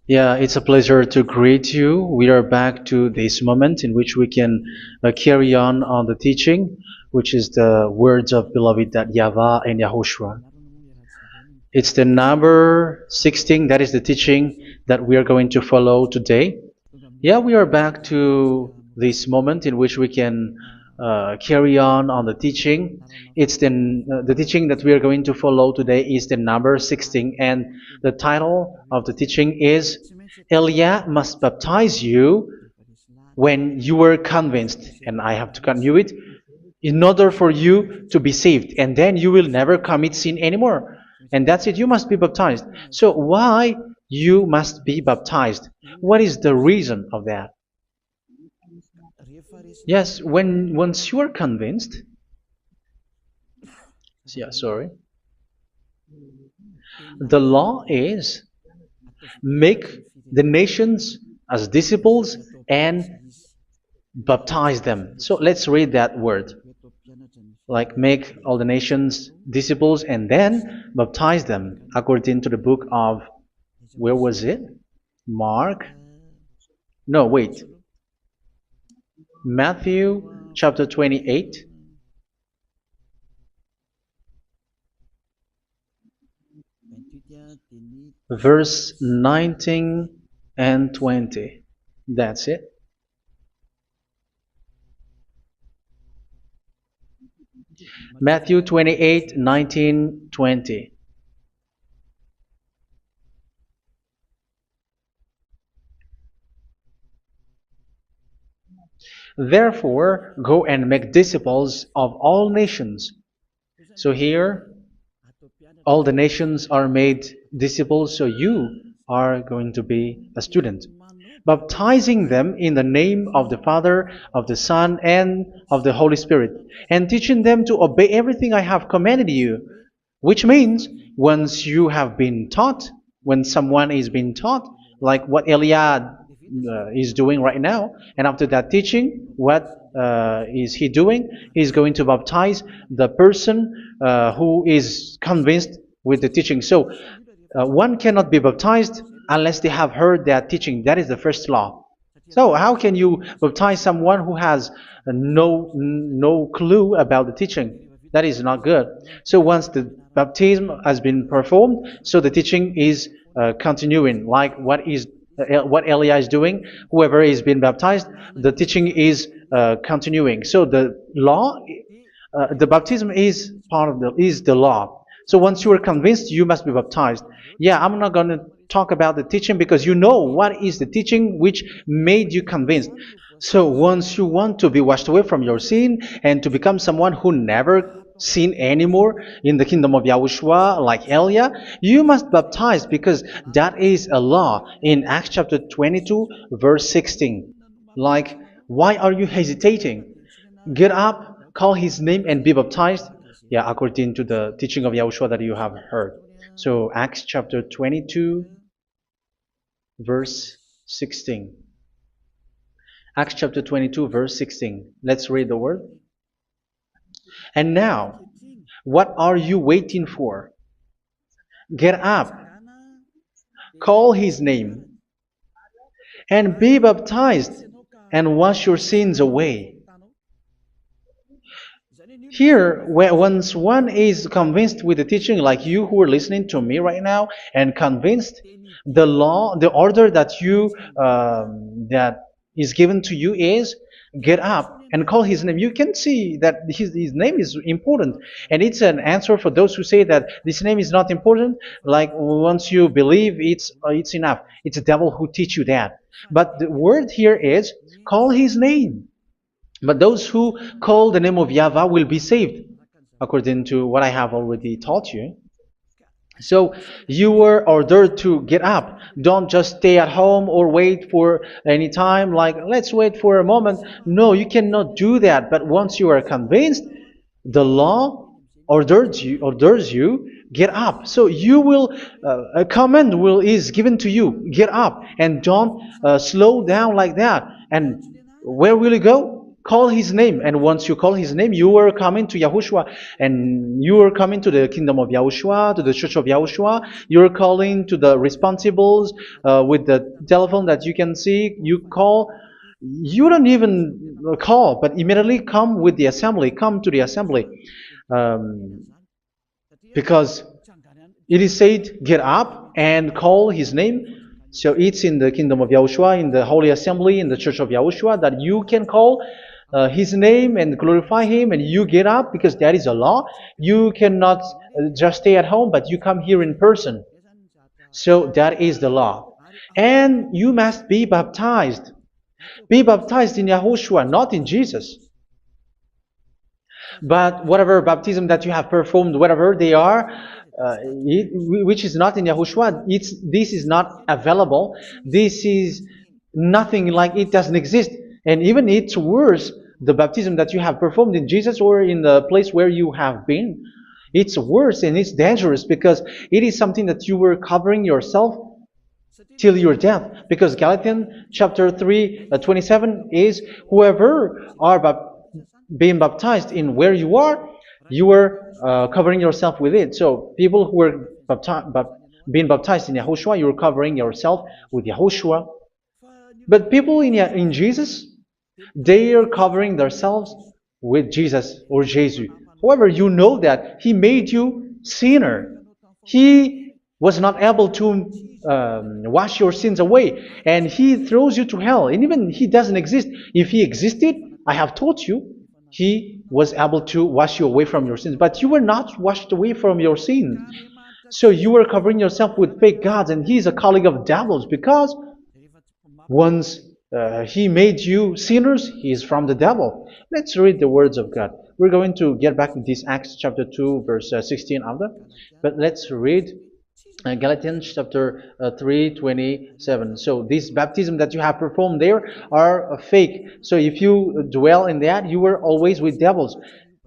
Yeah, it's a pleasure to greet you. We are back to this moment in which we can carry on the teaching, which is the words of beloved that YAHVAH and YAHOSHUA. It's the number 16, that is the teaching that we are going to follow today. Yeah, we are back to this moment in which we can carry on the teaching. It's the teaching that we are going to follow today is the number 16, and the title of the teaching is Elia must baptize you when you were convinced, and I have to continue it, in order for you to be saved, and then you will never commit sin anymore. And that's it, you must be baptized. So why you must be baptized? What is the reason of that? Yes, when once you are convinced, yeah, sorry, the law is make the nations as disciples and baptize them. So let's read that word. Like make all the nations disciples and then baptize them according to the book of, where was it? Mark? No, wait. Matthew chapter 28. Verse 19 and 20. That's it. Matthew 28, 19, 20. Therefore, go and make disciples of all nations. So here, all the nations are made disciples, so you are going to be a student. Baptizing them in the name of the Father, of the Son, and of the Holy Spirit, and teaching them to obey everything I have commanded you. Which means, once you have been taught, when someone is being taught, like what Eliad is doing right now, and after that teaching, what is he doing? He's going to baptize the person who is convinced with the teaching. So one cannot be baptized unless they have heard that teaching. That is the first law. So how can you baptize someone who has no clue about the teaching? That is not good. So once the baptism has been performed, so the teaching is continuing. Like what Elia is doing, whoever is being baptized, the teaching is continuing. So the law, the baptism is part of the law. So once you are convinced, you must be baptized. Yeah, I'm not going to talk about the teaching because you know what is the teaching which made you convinced. So once you want to be washed away from your sin and to become someone who never sin anymore in the kingdom of YAHOSHUA like Elia, you must baptize because that is a law in Acts chapter 22 verse 16. Like, why are you hesitating? Get up, call his name and be baptized. Yeah, according to the teaching of YAHOSHUA that you have heard. So Acts chapter 22 verse 16. Acts chapter 22 verse 16. Let's read the word. And now, what are you waiting for? Get up, call his name, and be baptized, and wash your sins away. Here, once one is convinced with the teaching, like you who are listening to me right now, and convinced, the law, the order that that is given to you is get up and call his name. You can see that his name is important, and it's an answer for those who say that this name is not important. Like once you believe, it's enough. It's the devil who teach you that. But the word here is call his name. But those who call the name of YAHVAH will be saved, according to what I have already taught you. So you were ordered to get up. Don't just stay at home or wait for any time, like let's wait for a moment. No, you cannot do that. But once you are convinced, the law orders you get up. So you will a command is given to you, get up, and don't slow down like that. And where will you go? call his name. And once you call his name, you are coming to Yahushua. And you are coming to the kingdom of Yahushua, to the church of Yahushua. You are calling to the responsibles with the telephone that you can see. You call. You don't even call, but immediately come with the assembly. Come to the assembly. Um, because it is said, get up and call his name. So it's in the kingdom of Yahushua, in the holy assembly, in the church of Yahushua, that you can call his name and glorify him, and you get up because that is a law. You cannot just stay at home, but you come here in person. So that is the law. And you must be baptized. Be baptized in Yahushua, not in Jesus. But whatever baptism that you have performed, whatever they are, which is not in Yahushua, this is not available. This is nothing, like it doesn't exist. And even it's worse, the baptism that you have performed in Jesus or in the place where you have been. It's worse and it's dangerous because it is something that you were covering yourself till your death. Because Galatians chapter 3, 27 is, whoever are being baptized in where you are covering yourself with it. So people who were being baptized in Yahushua, you're covering yourself with Yahushua. But people in Jesus, they are covering themselves with Jesus or Jesus. However, you know that He made you sinner. He was not able to wash your sins away, and He throws you to hell. And even He doesn't exist. If He existed, I have told you, He was able to wash you away from your sins. But you were not washed away from your sins. So you were covering yourself with fake gods, and He is a colleague of devils, because once He made you sinners, He is from the devil. Let's read the words of God. We're going to get back to this Acts chapter 2, verse 16 after. But let's read Galatians chapter 3, 27. So this baptism that you have performed there are fake. So if you dwell in that, you were always with devils.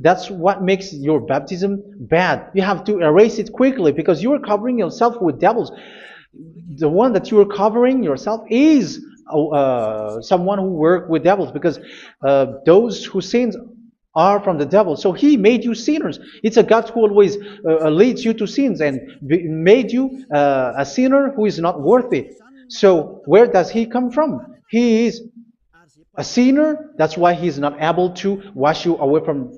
That's what makes your baptism bad. You have to erase it quickly because you are covering yourself with devils. The one that you are covering yourself is someone who worked with devils, because those who sins are from the devil. So He made you sinners. It's a God who always leads you to sins and made you a sinner who is not worthy. So where does He come from? He is a sinner. That's why He is not able to wash you away from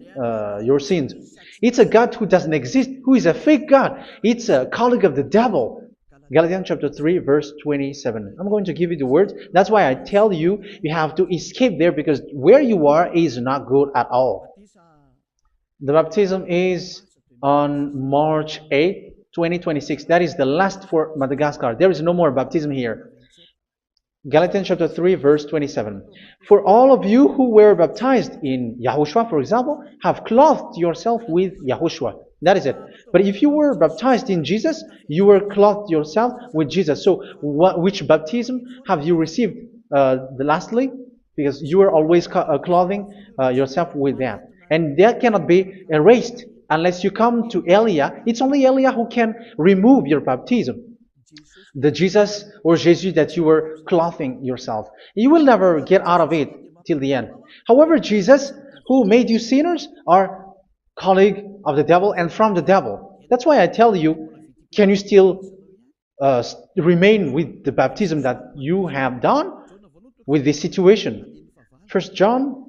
your sins. It's a God who doesn't exist, who is a fake God. It's a colleague of the devil. Galatians chapter 3, verse 27. I'm going to give you the words. That's why I tell you, you have to escape there, because where you are is not good at all. The baptism is on March 8, 2026. That is the last for Madagascar. There is no more baptism here. Galatians chapter 3, verse 27. For all of you who were baptized in Yahushua, for example, have clothed yourself with Yahushua. That is it. But if you were baptized in Jesus, you were clothed yourself with Jesus. So which baptism have you received lastly? Because you are always clothing yourself with that. And that cannot be erased unless you come to Eliah. It's only Eliah who can remove your baptism. The Jesus or Jesus that you were clothing yourself. You will never get out of it till the end. However, Jesus, who made you sinners, are colleague of the devil and from the devil. That's why I tell you, can you still remain with the baptism that you have done with this situation? First John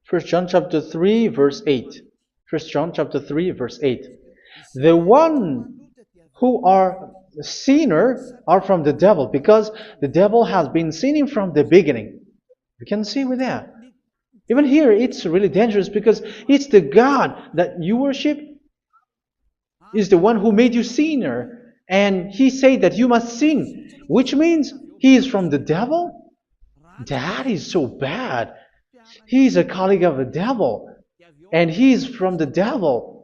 chapter 3, verse 8. First John chapter 3, verse 8. The one who are sinner are from the devil, because the devil has been sinning from the beginning. You can see with that. Even here, it's really dangerous, because it's the God that you worship is the one who made you sinner. And He said that you must sin, which means He is from the devil. That is so bad. He is a colleague of the devil. And He is from the devil.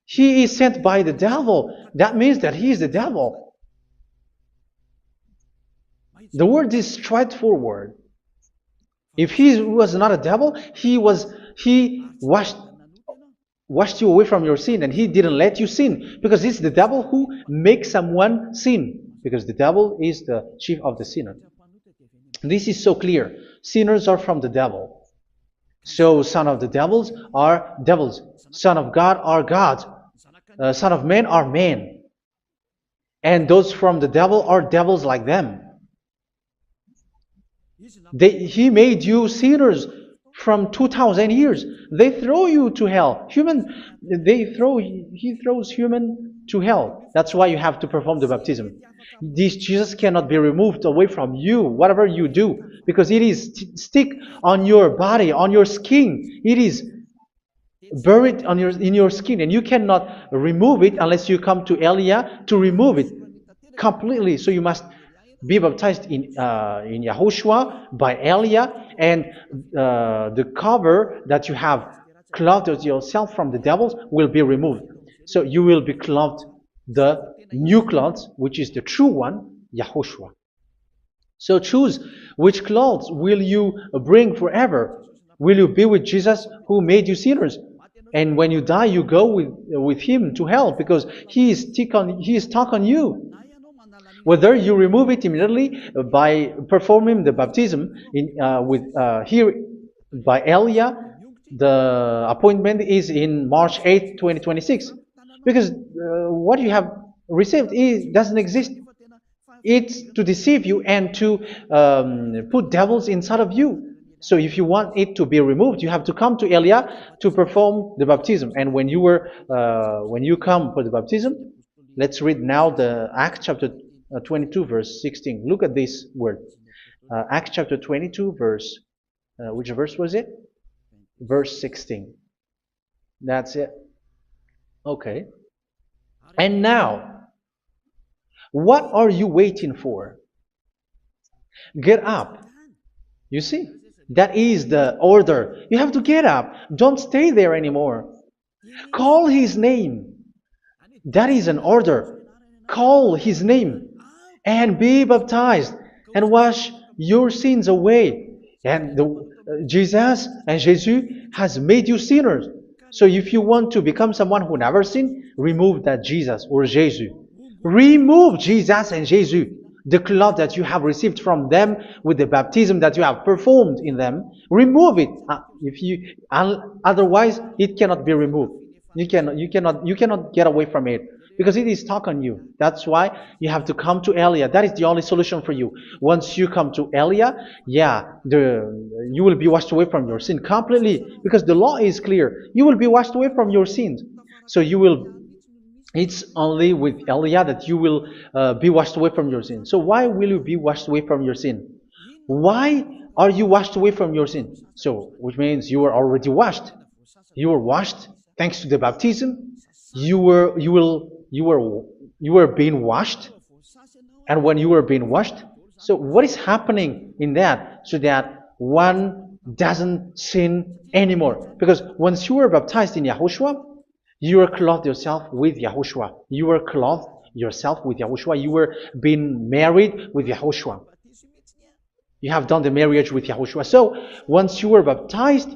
He is sent by the devil. That means that He is the devil. The word is straightforward. If He was not a devil, He washed you away from your sin, and He didn't let you sin, because it's the devil who makes someone sin, because the devil is the chief of the sinner. This is so clear. Sinners are from the devil. So son of the devils are devils. Son of God are gods. Son of men are men. And those from the devil are devils like them. He made you sinners from 2,000 years. They throw you to hell. He throws human to hell. That's why you have to perform the baptism. This Jesus cannot be removed away from you, whatever you do, because it is stick on your body, on your skin. It is buried in your skin, and you cannot remove it unless you come to Elia to remove it completely. So you must be baptized in YAHOSHUA by Elia, and the cover that you have clothed yourself from the devils will be removed. So you will be clothed the new clothes, which is the true one, YAHOSHUA. So choose which clothes will you bring forever. Will you be with Jesus who made you sinners? And when you die, you go with him to hell because he is stuck on you. Whether you remove it immediately by performing the baptism here by Elia, the appointment is in March 8th, 2026. Because what you have received doesn't exist. It's to deceive you and to put devils inside of you. So if you want it to be removed, you have to come to Elia to perform the baptism. And when you come for the baptism, let's read now the Acts chapter 22 verse 16. Look at this word. Acts chapter 22 verse, which verse was it? Verse 16. That's it. Okay. And now, what are you waiting for? Get up. You see, that is the order. You have to get up. Don't stay there anymore. Call his name. That is an order. Call his name and be baptized and wash your sins away. And Jesus has made you sinners. So if you want to become someone who never sinned, remove that Jesus or Jesus. Remove Jesus and Jesus, the cloth that you have received from them with the baptism that you have performed in them. Remove it. Otherwise, it cannot be removed. You cannot get away from it because it is stuck on you. That's why you have to come to Elia. That is the only solution for you. Once you come to Elia, you will be washed away from your sin completely because the law is clear. You will be washed away from your sins. So it's only with Elia that you will be washed away from your sin. So why will you be washed away from your sin? Why are you washed away from your sin? So, which means you were already washed. You were washed thanks to the baptism. You were being washed, and when you were being washed, so what is happening in that? So that one doesn't sin anymore. Because once you were baptized in YAHOSHUA, you were clothed yourself with YAHOSHUA. You were clothed yourself with YAHOSHUA. You were being married with YAHOSHUA. You have done the marriage with YAHOSHUA. So once you were baptized,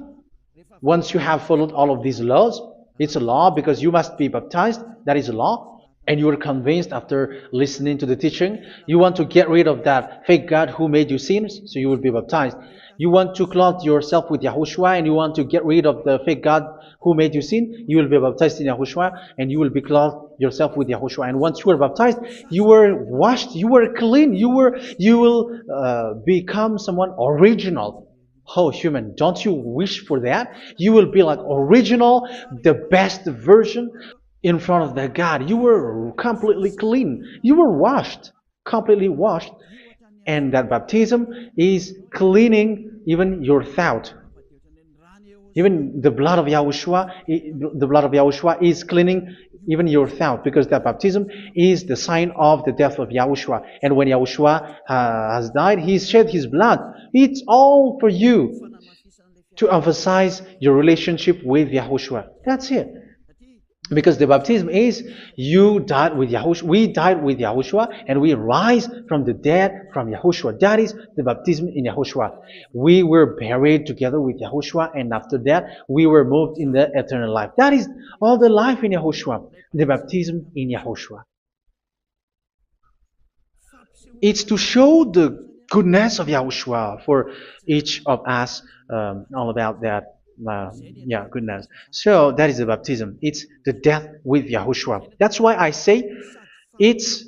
once you have followed all of these laws, it's a law because you must be baptized. That is a law. And you are convinced after listening to the teaching, you want to get rid of that fake God who made you sinners, so you will be baptized. You want to clothe yourself with YAHOSHUA and you want to get rid of the fake God who made you sin, you will be baptized in YAHOSHUA and you will be clothed yourself with YAHOSHUA. And once you are baptized, you were washed, you were clean, you will become someone original. Oh, human, don't you wish for that? You will be like original, the best version in front of the God. You were completely clean. You were washed, completely washed. And that baptism is cleaning even your thought. Even the blood of YAHOSHUA is cleaning even your thought, because that baptism is the sign of the death of YAHOSHUA. And when YAHOSHUA has died, he shed his blood. It's all for you to emphasize your relationship with YAHOSHUA. That's it. Because the baptism is you died with YAHOSHUA, we died with YAHOSHUA, and we rise from the dead from YAHOSHUA. That is the baptism in YAHOSHUA. We were buried together with YAHOSHUA, and after that we were moved in the eternal life. That is all the life in YAHOSHUA, the baptism in YAHOSHUA. It's to show the goodness of Yahushua for each of us, all about that. Uh, yeah, goodness. So that is the baptism. It's the death with Yahushua. That's why I say it's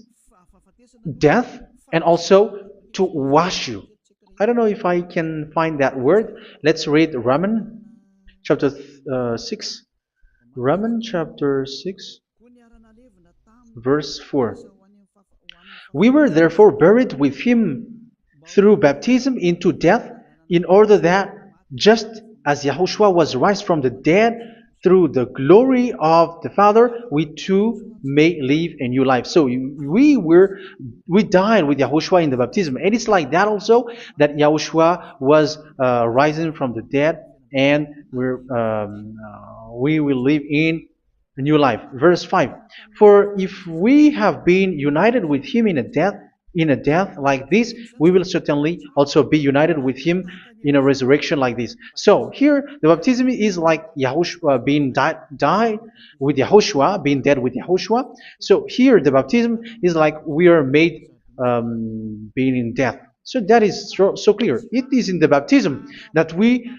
death and also to wash you. I don't know if I can find that word. Let's read Romans chapter 6. Romans chapter 6, verse 4. We were therefore buried with him through baptism into death, in order that, just as Yahushua was raised from the dead through the glory of the Father, we too may live a new life. So we died with Yahushua in the baptism, and it's like that also that Yahushua was rising from the dead, and we will live in a new life. Verse 5. For if we have been united with him in a death like this, we will certainly also be united with him in a resurrection like this. So here the baptism is like Yahushua being died with Yahushua, being dead with Yahushua. So here the baptism is like we are made being in death. So that is so clear. It is in the baptism that we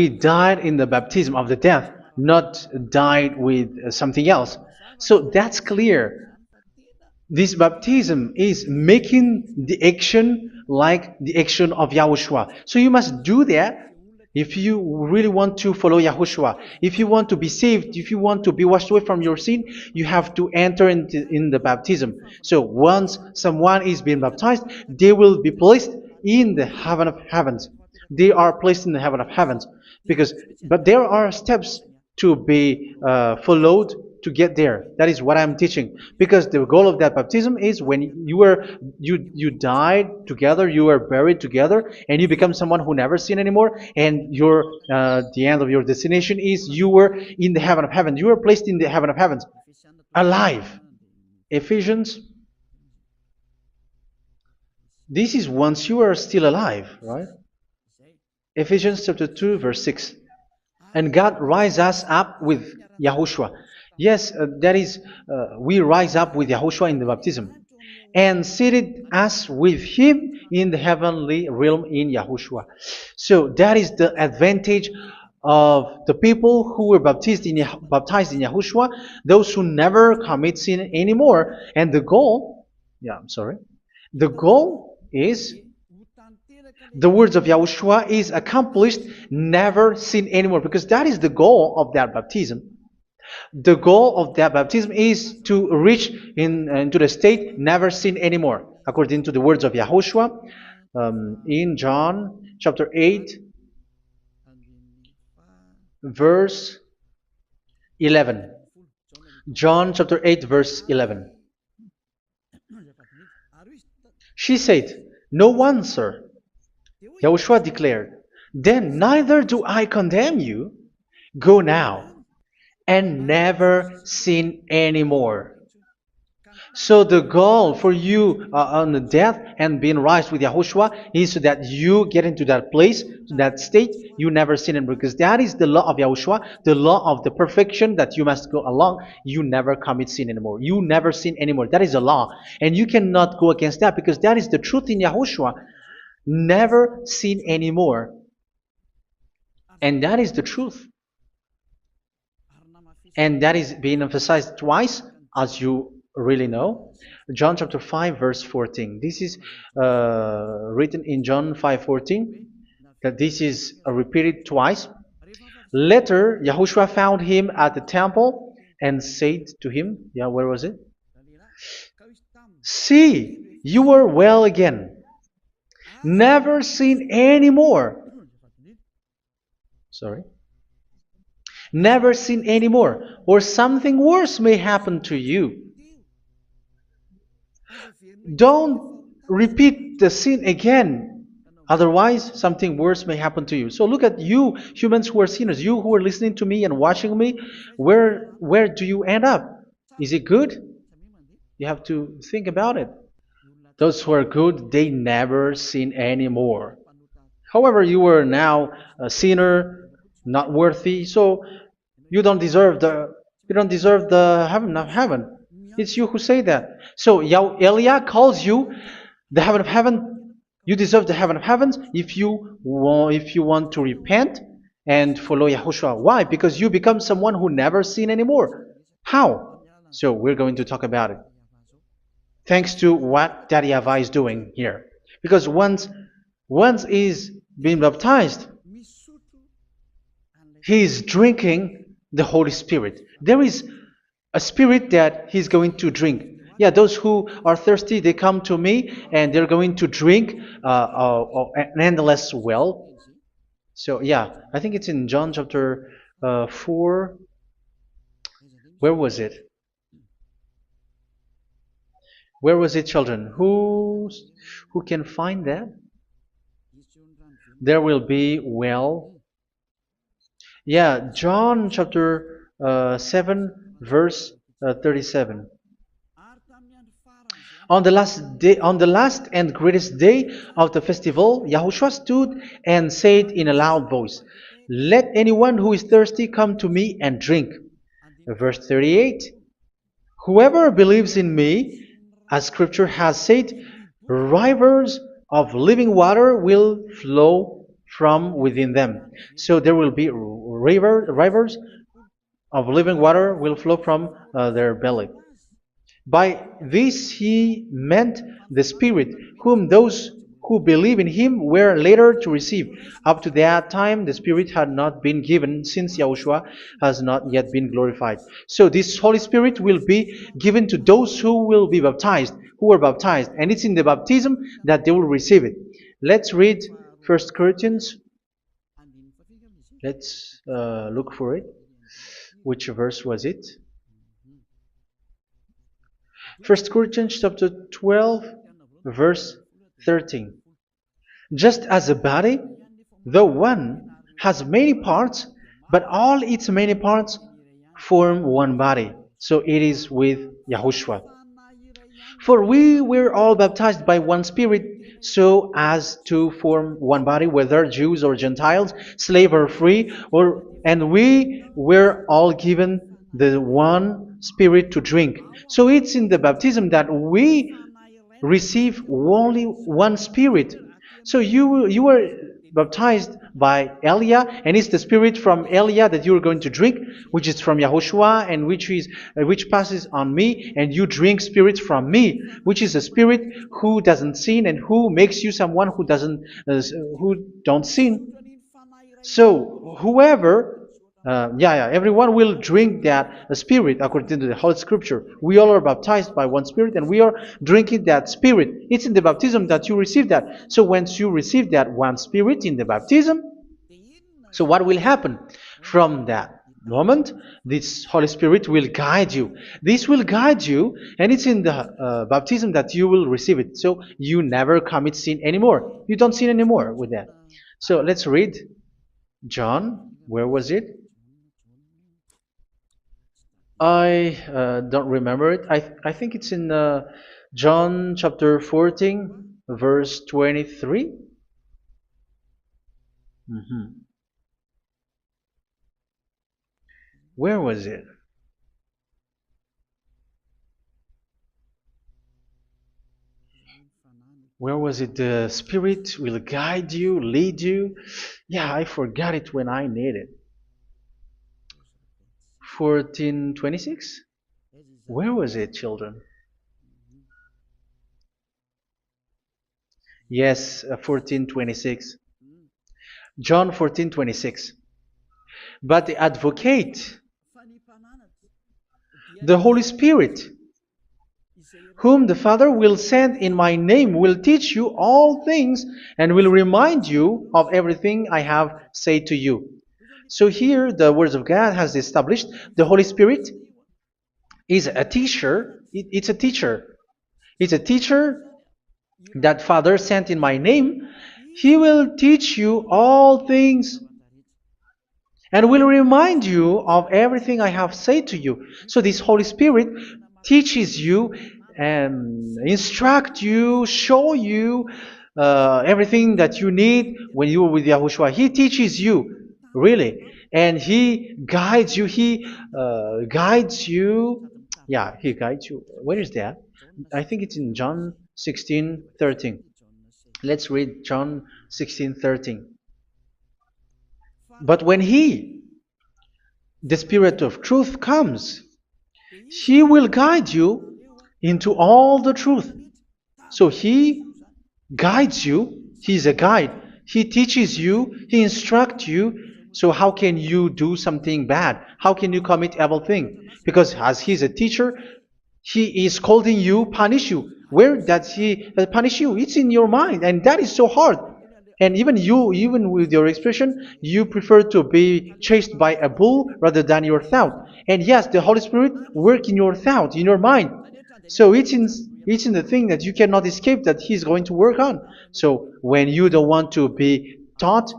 died in the baptism of the death, not died with something else. So that's clear. This baptism is making the action like the action of Yahushua. So you must do that if you really want to follow Yahushua. If you want to be saved, if you want to be washed away from your sin, you have to enter in the baptism. So once someone is being baptized, they will be placed in the heaven of heavens. They are placed in the heaven of heavens, but there are steps to be followed to get there. That is what I'm teaching. Because the goal of that baptism is when you died together, you were buried together, and you become someone who never sin anymore. And the end of your destination is you were in the heaven of heaven. You were placed in the heaven of heavens, alive. Ephesians. This is once you are still alive, right? Ephesians chapter 2, verse 6. And God rise us up with Yahushua. Yes, that is, we rise up with Yahushua in the baptism. And seated us with him in the heavenly realm in Yahushua. So that is the advantage of the people who were baptized in Yahushua, those who never commit sin anymore. And the goal, the goal is the words of Yahushua is accomplished, never sin anymore, because that is the goal of that baptism. The goal of that baptism is to reach into the state never sin anymore, according to the words of Yahushua in John chapter 8, verse 11. John chapter 8, verse 11. She said, "No one, sir." Yahushua declared, "Then neither do I condemn you. Go now and never sin anymore." So the goal for you on the death and being raised with Yahushua is so that you get into that place, to that state, you never sin anymore. Because that is the law of Yahushua, the law of the perfection that you must go along. You never commit sin anymore. You never sin anymore. That is a law. And you cannot go against that because that is the truth in Yahushua. Never sin anymore. And that is the truth. And that is being emphasized twice, as you really know. John chapter 5, verse 14. This is written in John 5:14, that this is repeated twice. Later, Yahushua found him at the temple and said to him, where was it? "See, you are well again. Never sin anymore." Never sin anymore, or something worse may happen to you. Don't repeat the sin again. Otherwise, something worse may happen to you. So look at you, humans who are sinners, you who are listening to me and watching me. Where do you end up? Is it good? You have to think about it. Those who are good, they never sin anymore. However, you are now a sinner, not worthy, so you don't deserve the heaven of heaven. It's you who say that. So Eliah calls you the heaven of heaven. You deserve the heaven of heavens if you want to repent and follow Yahushua. Why? Because you become someone who never sin anymore. How? So we're going to talk about it. Thanks to what Daddy YAHVAH is doing here. Because once he's been baptized, he's drinking the Holy Spirit. There is a spirit that he's going to drink. Yeah, those who are thirsty, they come to me and they're going to drink an endless well. So yeah, I think it's in John chapter 4. Where was it? Where was it, children? Who can find that? There will be well. Yeah, John chapter 7, verse 37. On the last and greatest day of the festival, Yahushua stood and said in a loud voice, "Let anyone who is thirsty come to me and drink." Verse 38. Whoever believes in me, as scripture has said, rivers of living water will flow from within them. So there will be rivers of living water will flow from their belly. By this he meant the Spirit, whom those who believe in him were later to receive. Up to that time, the Spirit had not been given, since Yahushua has not yet been glorified. So this Holy Spirit will be given to those who will be baptized, who are baptized. And it's in the baptism that they will receive it. Let's read 1 Corinthians. Let's look for it. Which verse was it? 1 Corinthians chapter 12, verse 13. Just as a body, though one, has many parts, but all its many parts form one body. So it is with Yahushua. For we were all baptized by one Spirit, so as to form one body, whether Jews or Gentiles, slave or free, and we were all given the one Spirit to drink. So it's in the baptism that we receive only one Spirit. So you were baptized by Elia, and it's the Spirit from Elia that you are going to drink, which is from Yahushua, and which passes on me, and you drink Spirit from me, which is a Spirit who doesn't sin and who makes you someone who don't sin. So whoever everyone will drink that Spirit according to the Holy Scripture. We all are baptized by one Spirit, and we are drinking that Spirit. It's in the baptism that you receive that. So once you receive that one Spirit in the baptism, so what will happen? From that moment, this Holy Spirit will guide you. This will guide you, and it's in the baptism that you will receive it. So you never commit sin anymore. You don't sin anymore with that. So let's read John. Where was it? I don't remember it. I think it's in John chapter 14, verse 23. Where was it? Where was it? The Spirit will guide you, lead you. Yeah, I forgot it when I need it. 14:26? Where was it, children? Yes, 14:26. John 14:26. But the advocate, the Holy Spirit, whom the Father will send in my name, will teach you all things and will remind you of everything I have said to you. So here the words of God has established the Holy Spirit is a teacher. It's a teacher. It's a teacher that Father sent in my name. He will teach you all things and will remind you of everything I have said to you. So this Holy Spirit teaches you and instruct you, show you everything that you need when you are with Yahushua. He teaches you, really. And He guides you. He guides you. Yeah, He guides you. Where is that? I think it's in John 16:13. Let's read John 16:13. But when He, the Spirit of truth, comes, He will guide you into all the truth. So He guides you. He's a guide. He teaches you. He instructs you. So how can you do something bad? How can you commit evil thing? Because as He's a teacher, He is scolding you, punish you. Where does He punish you? It's in your mind, and that is so hard. And even you, even with your expression, you prefer to be chased by a bull rather than your thought. And yes, the Holy Spirit work in your thought, in your mind. So it's in the thing that you cannot escape that He's going to work on. So when you don't want to be taught,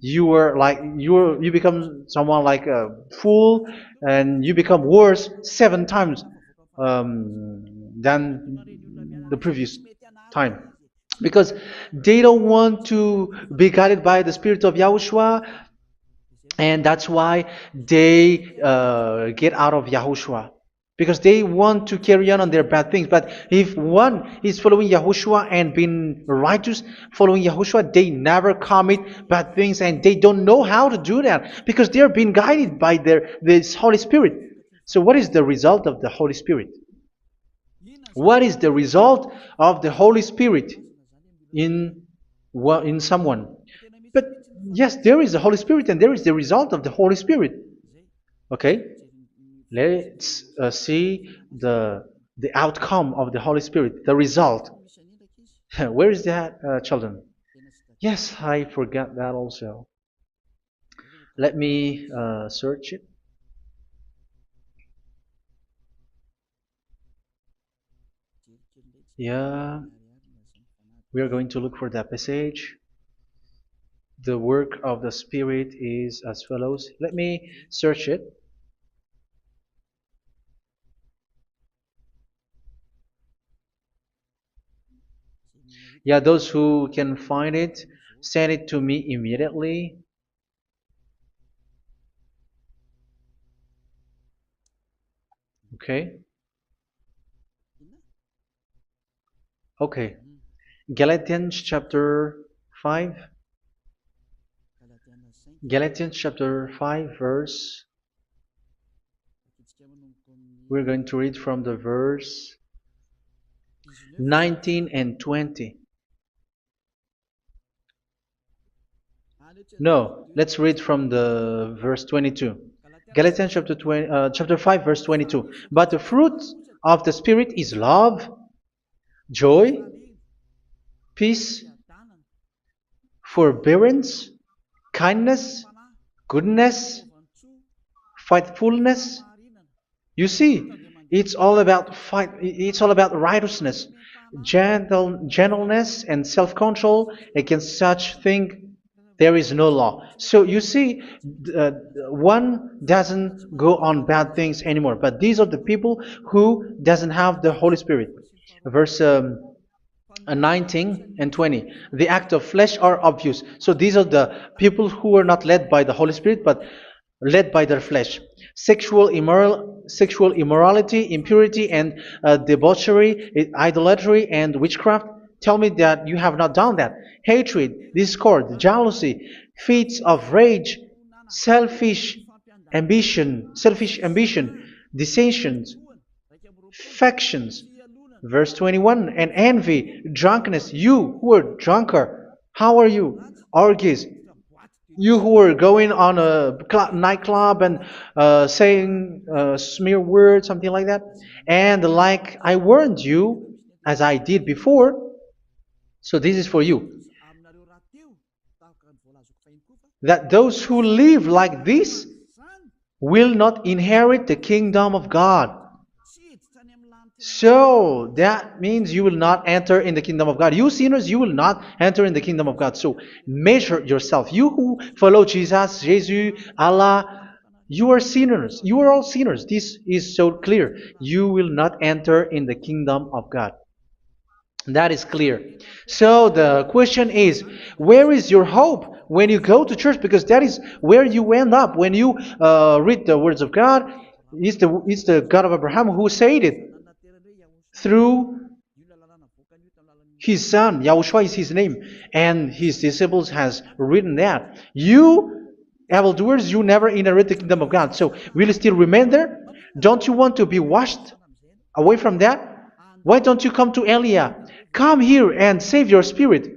you become someone like a fool, and you become worse 7 times than the previous time, because they don't want to be guided by the Spirit of Yahushua, and that's why they get out of Yahushua, because they want to carry on their bad things. But if one is following Yahushua and being righteous, following Yahushua, they never commit bad things, and they don't know how to do that because they are being guided by this Holy Spirit. So what is the result of the Holy Spirit? What is the result of the Holy Spirit in in someone? But yes, there is the Holy Spirit, and there is the result of the Holy Spirit. Okay, let's see the outcome of the Holy Spirit, the result. Where is that, children? Yes, I forgot that also. Let me search it. Yeah, we are going to look for that passage. The work of the Spirit is as follows. Let me search it. Yeah, those who can find it, send it to me immediately. Okay. Okay. Galatians chapter 5. Galatians chapter 5 verse. We're going to read from the verse 19 and 20. No, let's read from the verse 22. Galatians chapter 5 verse 22. But the fruit of the Spirit is love, joy, peace, forbearance, kindness, goodness, faithfulness. You see, it's all about fight. It's all about righteousness, gentleness, and self-control. Against such thing, there is no law. So you see, uh, one doesn't go on bad things anymore. But these are the people who doesn't have the Holy Spirit. Verse 19 and 20. The act of flesh are obvious. So these are the people who are not led by the Holy Spirit, but led by their flesh. Sexual immorality, impurity, and debauchery, idolatry, and witchcraft. Tell me that you have not done that. Hatred, discord, jealousy, fits of rage, selfish ambition, dissensions, factions. Verse 21, and envy, drunkenness. You who are drunkard, how are you? Orgies. You who are going on a nightclub and saying smear words, something like that. And like I warned you, as I did before, so this is for you, that those who live like this will not inherit the kingdom of God. So that means you will not enter in the kingdom of God. You sinners, you will not enter in the kingdom of God. So measure yourself. You who follow Jesus, Allah, you are sinners. You are all sinners. This is so clear. You will not enter in the kingdom of God. That is clear. So the question is, where is your hope when you go to church? Because that is where you end up when you read the words of God. It's the God of Abraham who said it through His son, Yahushua is his name, and his disciples has written that. You evildoers, you never inherit the kingdom of God. So will you still remain there? Don't you want to be washed away from that? Why don't you come to Elia? Come here and save your spirit.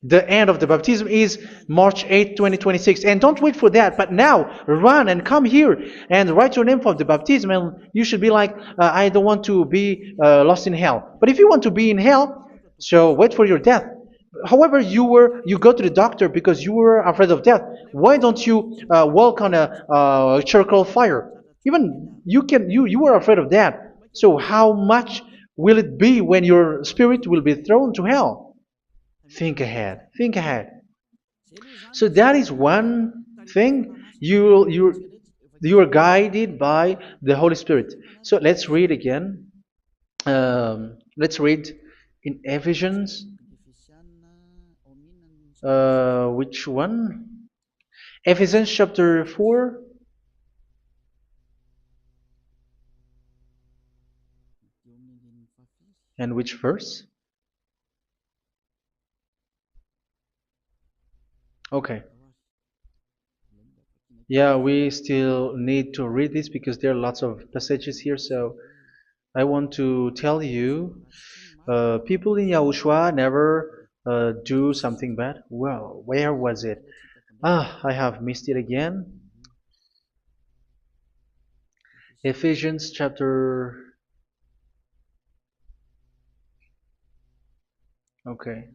The end of the baptism is March 8th, 2026. And don't wait for that, but now run and come here and write your name for the baptism. And you should be like, I don't want to be lost in hell. But if you want to be in hell, so wait for your death. However, you go to the doctor because you were afraid of death. Why don't you walk on a charcoal fire? Even you were afraid of that. So how much will it be when your spirit will be thrown to hell? Think ahead. Think ahead. So that is one thing. You are guided by the Holy Spirit. So let's read again. Let's read in Ephesians. Which one? Ephesians chapter 4. And which verse? Okay. Yeah, we still need to read this because there are lots of passages here. So I want to tell you, people in Yahushua never do something bad. Well, where was it? I have missed it again. Ephesians chapter. Okay.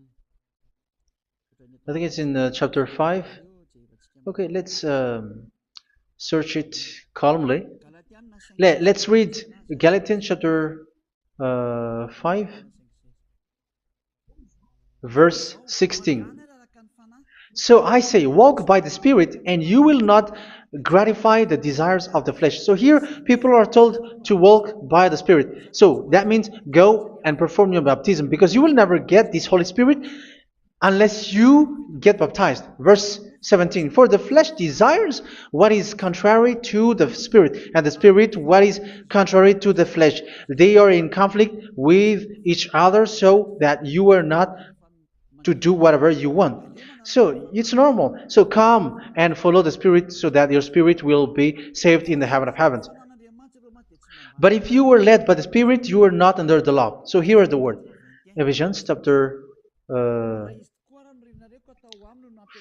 I think it's in chapter 5. Okay, let's search it calmly. Let's read Galatians chapter 5, verse 16. So I say, walk by the Spirit, and you will not gratify the desires of the flesh. So here, people are told to walk by the Spirit. So that means go and perform your baptism, because you will never get this Holy Spirit unless you get baptized. Verse 17. For the flesh desires what is contrary to the Spirit, and the Spirit what is contrary to the flesh. They are in conflict with each other, so that you are not to do whatever you want. So it's normal. So come and follow the Spirit so that your spirit will be saved in the heaven of heavens. But if you were led by the Spirit, you are not under the law. So here are the word. Ephesians chapter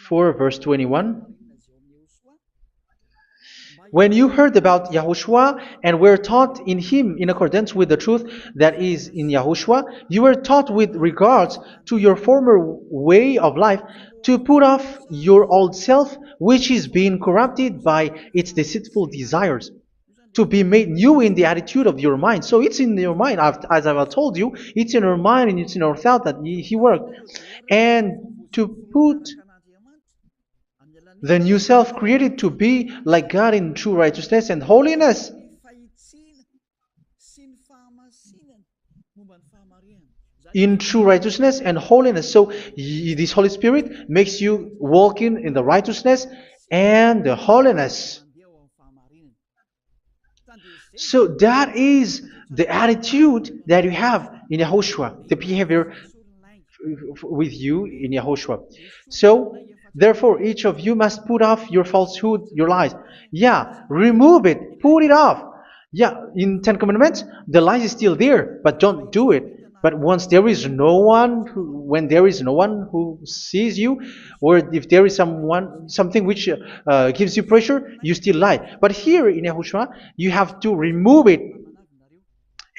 4 verse 21. When you heard about Yahushua and were taught in him in accordance with the truth that is in Yahushua, you were taught with regards to your former way of life to put off your old self, which is being corrupted by its deceitful desires, to be made new in the attitude of your mind. So it's in your mind, as I've told you, it's in our mind and it's in our thought that he worked. And to put the new self created to be like God in true righteousness and holiness. In true righteousness and holiness. So this Holy Spirit makes you walking in the righteousness and the holiness. So that is the attitude that you have in Yahushua, the behavior with you in Yahushua. So therefore, each of you must put off your falsehood, your lies. Yeah, remove it, put it off. Yeah, in Ten Commandments, the lies is still there, but don't do it. But once there is no one, when there is no one who sees you, or if there is something which gives you pressure, you still lie. But here in Yahushua, you have to remove it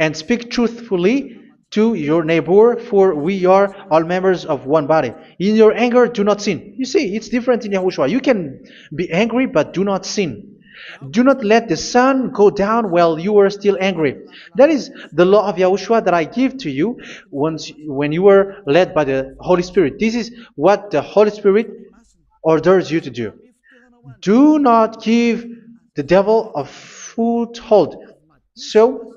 and speak truthfully to your neighbor, for we are all members of one body. In your anger, do not sin. You see, it's different in Yahushua. You can be angry, but do not sin. Do not let the sun go down while you are still angry. That is the law of Yahushua that I give to you when you are led by the Holy Spirit. This is what the Holy Spirit orders you to do. Do not give the devil a foothold. So,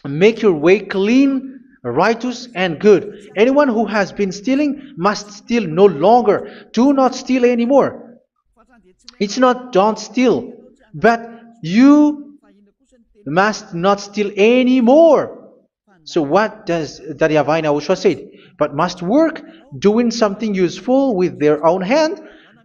make your way clean, righteous, and good. Anyone who has been stealing must steal no longer. Do not steal anymore. It's not don't steal, but you must not steal anymore. So what does the YAHVAH in YAHOSHUA say? But must work doing something useful with their own hand,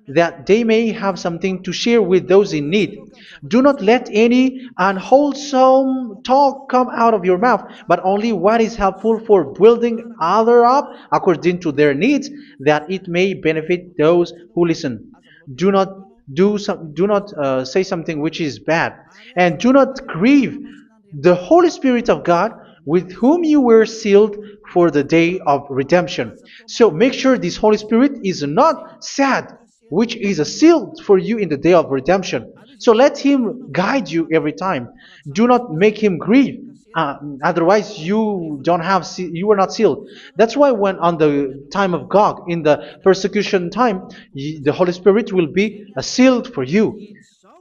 that they may have something to share with those in need. Do not let any unwholesome talk come out of your mouth, but only what is helpful for building other up according to their needs, that it may benefit those who listen. Do not do not say something which is bad, and do not grieve the Holy Spirit of God, with whom you were sealed for the day of redemption. So make sure this Holy Spirit is not sad, which is a seal for you in the day of redemption. So let Him guide you every time. Do not make Him grieve. Otherwise, you are not sealed. That's why when on the time of God, in the persecution time, the Holy Spirit will be a sealed for you.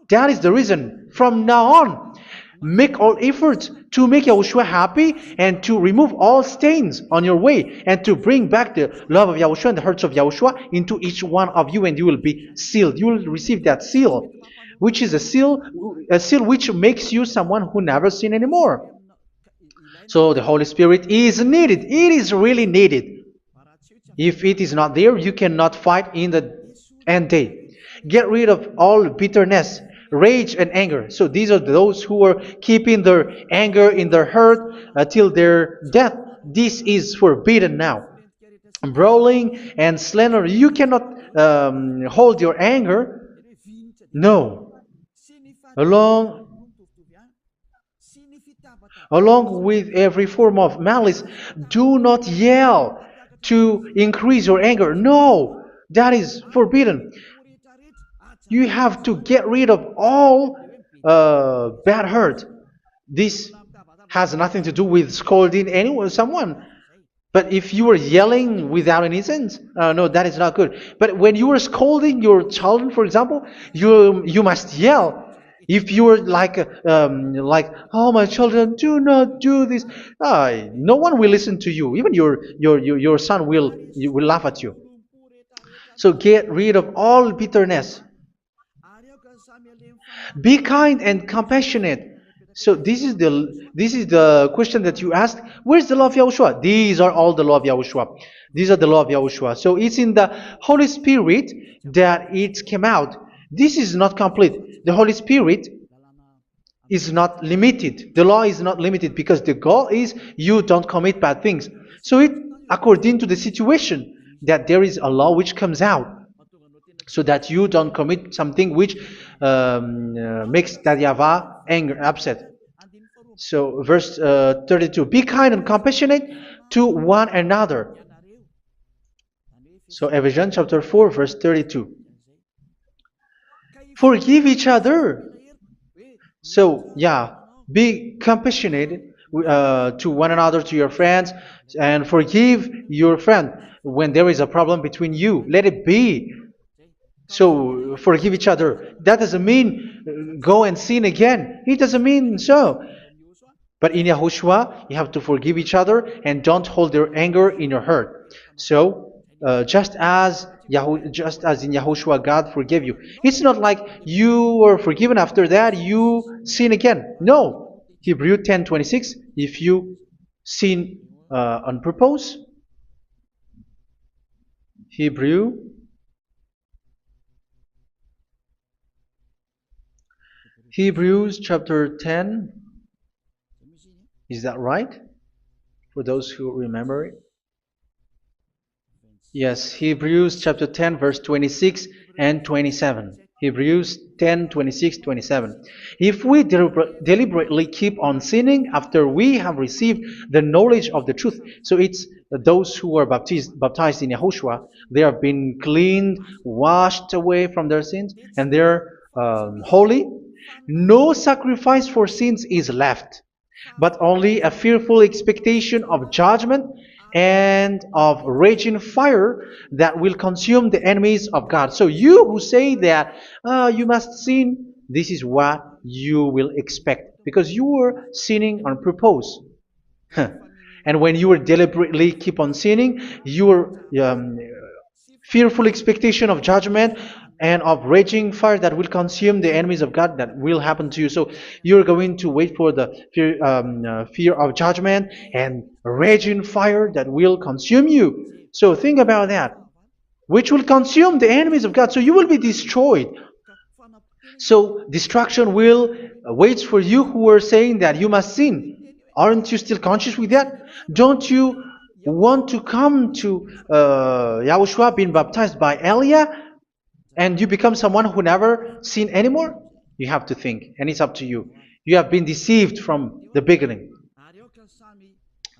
That is the reason. From now on, make all efforts to make Yahushua happy and to remove all stains on your way and to bring back the love of Yahushua and the hearts of Yahushua into each one of you, and you will be sealed. You will receive that seal, which is a seal which makes you someone who never sin anymore. So the Holy Spirit is needed. It is really needed. If it is not there, you cannot fight in the end day. Get rid of all bitterness, rage, and anger. So these are those who are keeping their anger in their heart till their death. This is forbidden now. Brawling and slander. You cannot hold your anger. No. Along Along with every form of malice, do not yell to increase your anger. No, that is forbidden. You have to get rid of all bad hurt. This has nothing to do with scolding anyone, someone. But if you are yelling without any sense, no, that is not good. But when you are scolding your children, for example, you must yell. If you are like, oh my children, do not do this, no one will listen to you. Even your son will laugh at you. So get rid of all bitterness. Be kind and compassionate. So this is the question that you asked. Where's the law of Yahushua? These are all the law of Yahushua. These are the law of Yahushua. So it's in the Holy Spirit that it came out. This is not complete. The Holy Spirit is not limited. The law is not limited because the goal is you don't commit bad things. So it according to the situation that there is a law which comes out, so that you don't commit something which makes that YAHVAH angry, upset. So verse 32, be kind and compassionate to one another. So Ephesians chapter 4 verse 32. Forgive each other. So yeah, be compassionate to one another, to your friends, and forgive your friend when there is a problem between you. Let it be. So forgive each other. That doesn't mean go and sin again. It doesn't mean so. But in Yahushua, you have to forgive each other and don't hold their anger in your heart. So just as in Yahushua, God forgave you. It's not like you were forgiven after that you sin again. No. Hebrew 10:26. If you sin on purpose, Hebrews chapter 10. Is that right? For those who remember it? Yes, Hebrews chapter 10 verse 26 and 27. Hebrews 10, 26, 27. If we deliberately keep on sinning after we have received the knowledge of the truth, so it's those who are baptized in Yahushua, they have been cleaned, washed away from their sins, and they're holy. No sacrifice for sins is left, but only a fearful expectation of judgment and of raging fire that will consume the enemies of God. So you who say that you must sin, this is what you will expect, because you were sinning on purpose. And when you were deliberately keep on sinning, your fearful expectation of judgment and of raging fire that will consume the enemies of God that will happen to you. So you're going to wait for the fear of judgment and raging fire that will consume you. So think about that, which will consume the enemies of God. So you will be destroyed. So destruction will wait for you who are saying that you must sin. Aren't you still conscious with that? Don't you want to come to Yahushua being baptized by Elia and you become someone who never sin anymore? You have to think, and it's up to you. You have been deceived from the beginning.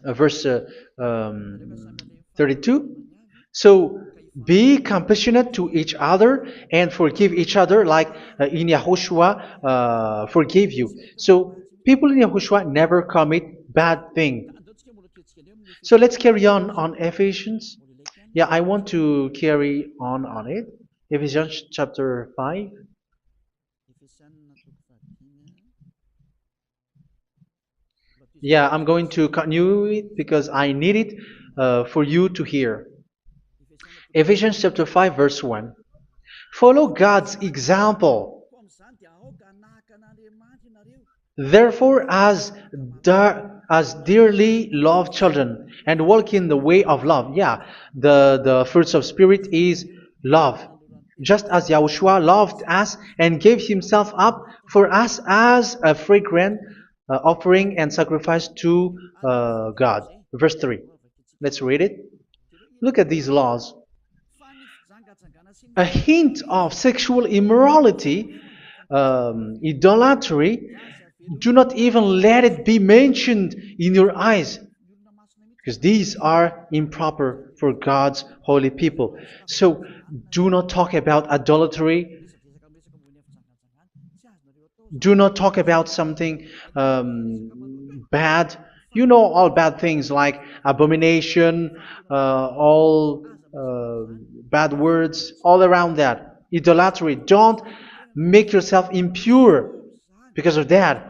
Verse 32. So be compassionate to each other and forgive each other like in Yahushua forgave you. So people in Yahushua never commit bad thing. So let's carry on Ephesians. Yeah, I want to carry on it. Ephesians chapter 5. Yeah, I'm going to continue it because I need it for you to hear. Ephesians chapter 5 verse 1. Follow God's example. Therefore, as dearly loved children, and walk in the way of love. Yeah, the fruits of spirit is love. Just as Yahushua loved us and gave himself up for us as a fragrant offering and sacrifice to God. Verse 3. Let's read it. Look at these laws. A hint of sexual immorality, idolatry, do not even let it be mentioned in your eyes, because these are improper for God's holy people. So do not talk about idolatry. Do not talk about something bad. You know all bad things like abomination, all bad words, all around that. Idolatry. Don't make yourself impure because of that.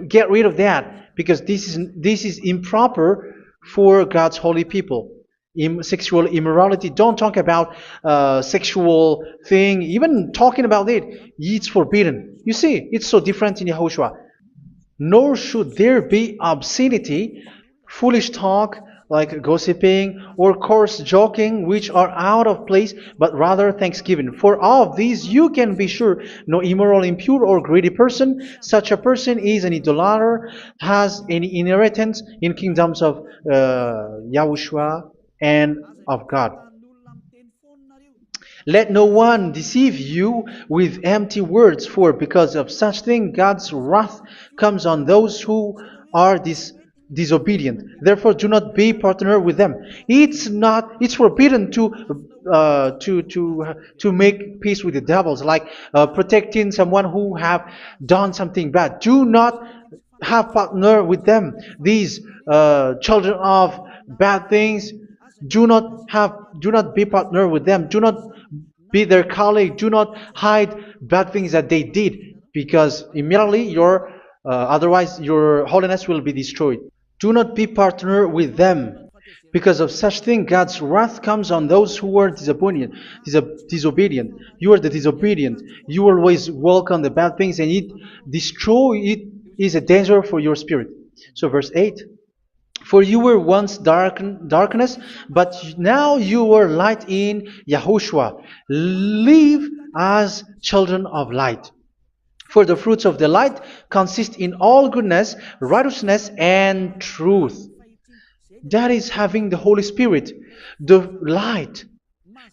Get rid of that because this is improper for God's holy people. Sexual immorality. Don't talk about sexual thing. Even talking about it, it's forbidden. You see, it's so different in Yahushua. Nor should there be obscenity, foolish talk like gossiping or coarse joking, which are out of place, but rather thanksgiving. For of these you can be sure: no immoral, impure, or greedy person, such a person is an idolater, has any inheritance in kingdoms of Yahushua and of God. Let no one deceive you with empty words, for because of such thing God's wrath comes on those who are disobedient. Therefore, do not be partner with them. It's forbidden to make peace with the devils, like protecting someone who have done something bad. Do not have partner with them. These children of bad things, do not be partner with them. Do not be their colleague. Do not hide bad things that they did, because immediately otherwise your holiness will be destroyed. Do not be partner with them. Because of such thing, God's wrath comes on those who are disobedient. You are the disobedient. You always walk on the bad things, and it is a danger for your spirit. So verse 8. For you were once darkness, but now you are light in Yahushua. Live as children of light. For the fruits of the light consist in all goodness, righteousness, and truth. That is having the Holy Spirit, the light.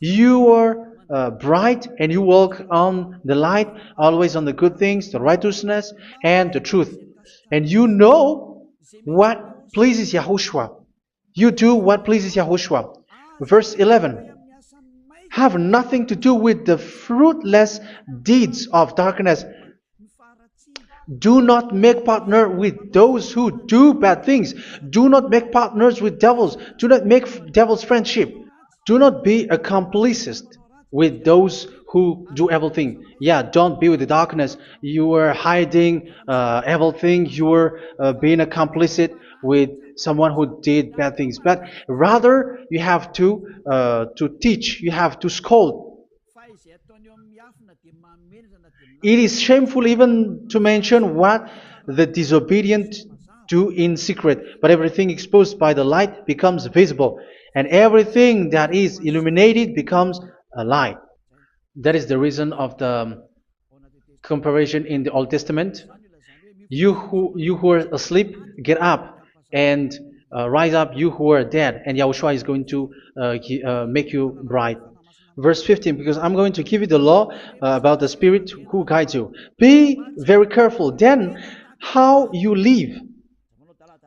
You are bright and you walk on the light, always on the good things, the righteousness, and the truth. And you know what pleases Yahushua. You do what pleases Yahushua. Verse 11. Have nothing to do with the fruitless deeds of darkness. Do not make partner with those who do bad things. Do not make partners with devils. Do not make devil's friendship. Do not be accomplices with those who do evil thing. Yeah, don't be with the darkness. You are hiding evil thing. You are being a complicit with someone who did bad things. But rather, you have to teach. You have to scold. It is shameful even to mention what the disobedient do in secret, but everything exposed by the light becomes visible, and everything that is illuminated becomes a light. That is the reason of the comparison in the Old Testament. You who are asleep, get up and rise up, you who are dead, and Yahushua is going to make you bright. Verse 15, because I'm going to give you the law about the Spirit who guides you. Be very careful then how you live,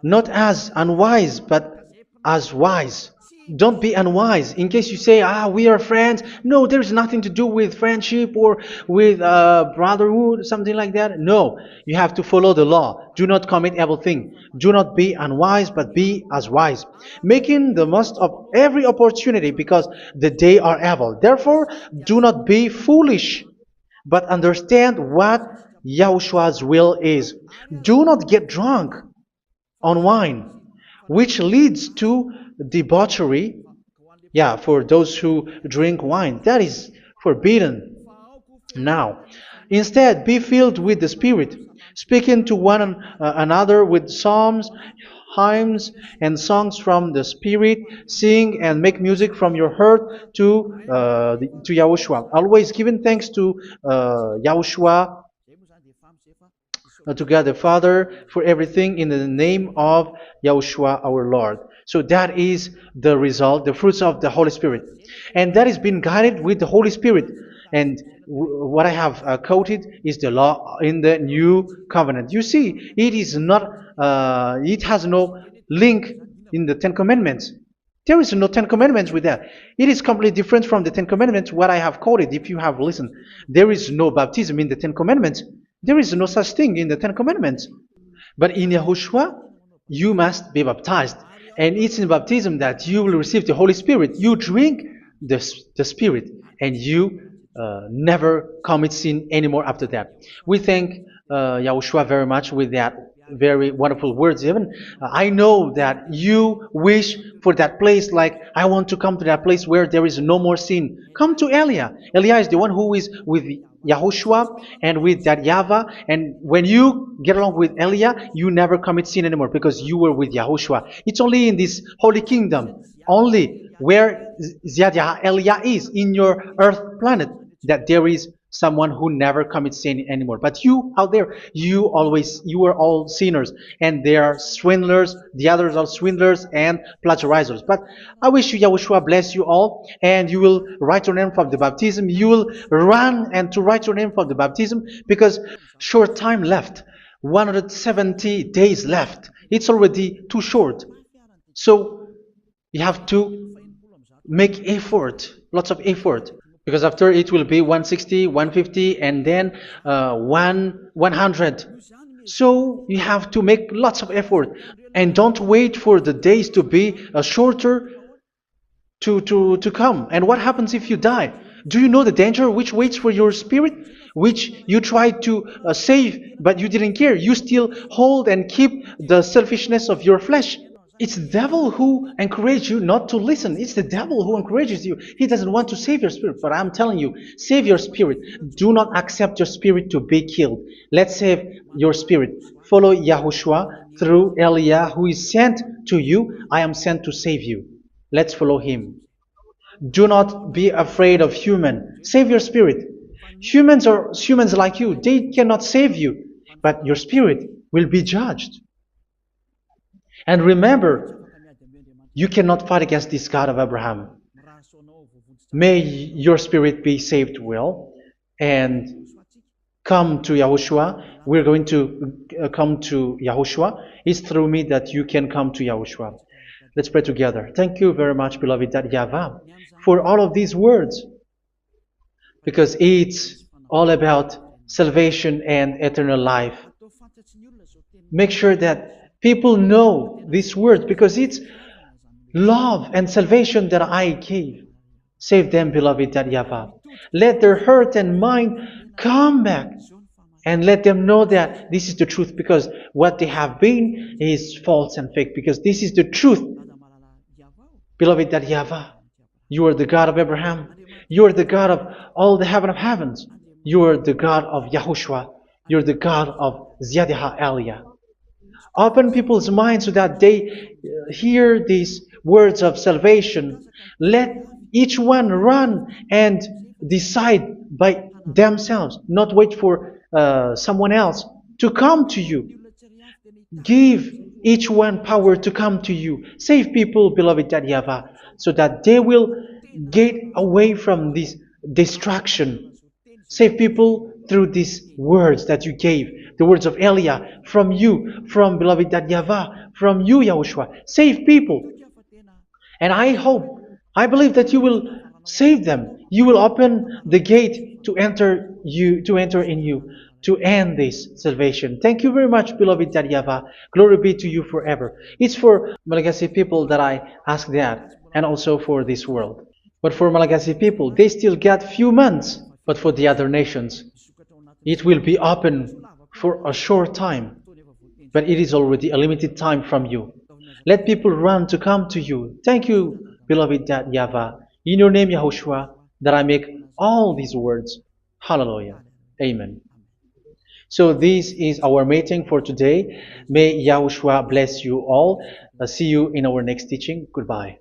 not as unwise, but as wise. Don't be unwise. In case you say, we are friends. No, there's nothing to do with friendship or with brotherhood, something like that. No, you have to follow the law. Do not commit evil thing. Do not be unwise, but be as wise, making the most of every opportunity because the day are evil. Therefore, do not be foolish, but understand what Yahushua's will is. Do not get drunk on wine, which leads to debauchery. Yeah, for those who drink wine, that is forbidden now. Instead, be filled with the Spirit, speaking to one another with psalms, hymns, and songs from the Spirit. Sing and make music from your heart to Yahushua. Always giving thanks to Yahushua, to God the Father, for everything in the name of Yahushua our Lord. So that is the result, the fruits of the Holy Spirit. And that is being guided with the Holy Spirit. And what I have quoted is the law in the new covenant. You see, it is not, it has no link in the Ten Commandments. There is no Ten Commandments with that. It is completely different from the Ten Commandments, what I have quoted, if you have listened. There is no baptism in the Ten Commandments. There is no such thing in the Ten Commandments. But in Yahushua, you must be baptized. And it's in baptism that you will receive the Holy Spirit. You drink the Spirit, and you never commit sin anymore after that. We thank Yahushua very much with that very wonderful words. Even I know that you wish for that place, like I want to come to that place where there is no more sin. Come to Elia. Elia is the one who is with Yahushua and with that YAHVAH. And when you get along with Elia, you never commit sin anymore because you were with Yahushua. It's only in this holy kingdom, only where Ziad Elia is, in your earth planet, that there is someone who never commits sin anymore. But you out there, you are all sinners, and they are swindlers. The others are swindlers and plagiarizers. But I wish you, Yahushua, bless you all, and you will write your name for the baptism. You will run and to write your name for the baptism, because short time left, 170 days left. It's already too short. So you have to make effort, lots of effort, because after it will be 160, 150, and then 100. So you have to make lots of effort, and don't wait for the days to be shorter to come. And what happens if you die? Do you know the danger which waits for your spirit, which you tried to save, but you didn't care? You still hold and keep the selfishness of your flesh. It's the devil who encourages you not to listen. It's the devil who encourages you. He doesn't want to save your spirit. But I'm telling you, save your spirit. Do not accept your spirit to be killed. Let's save your spirit. Follow Yahushua through Elia, who is sent to you. I am sent to save you. Let's follow him. Do not be afraid of human. Save your spirit. Humans are humans like you. They cannot save you. But your spirit will be judged. And remember, you cannot fight against this God of Abraham. May your spirit be saved well and come to Yahushua. We're going to come to Yahushua. It's through me that you can come to Yahushua. Let's pray together. Thank you very much, beloved YAHVAH, for all of these words, because it's all about salvation and eternal life. Make sure that people know these words, because it's love and salvation that I gave. Save them, beloved YAHVAH. Let their heart and mind come back, and let them know that this is the truth, because what they have been is false and fake, because this is the truth. Beloved YAHVAH, you are the God of Abraham. You are the God of all the heaven of heavens. You're the God of Yahushua. You're the God of Ziyadha Aliyah. Open people's minds so that they hear these words of salvation. Let each one run and decide by themselves, not wait for someone else to come to you. Give each one power to come to you. Save people, beloved YAHVAH, so that they will get away from this distraction. Save people through these words that you gave, the words of Elia, from you, from beloved YAHVAH, from you, Yahushua. Save people. And I hope, I believe that you will save them. You will open the gate to enter in you, to end this salvation. Thank you very much, beloved YAHVAH. Glory be to you forever. It's for Malagasy people that I ask that, and also for this world. But for Malagasy people, they still get few months. But for the other nations, it will be open for a short time. But it is already a limited time from you. Let people run to come to you. Thank you, beloved YAHVAH. In your name, Yahushua, that I make all these words. Hallelujah. Amen. So this is our meeting for today. May Yahushua bless you all. See you in our next teaching. Goodbye.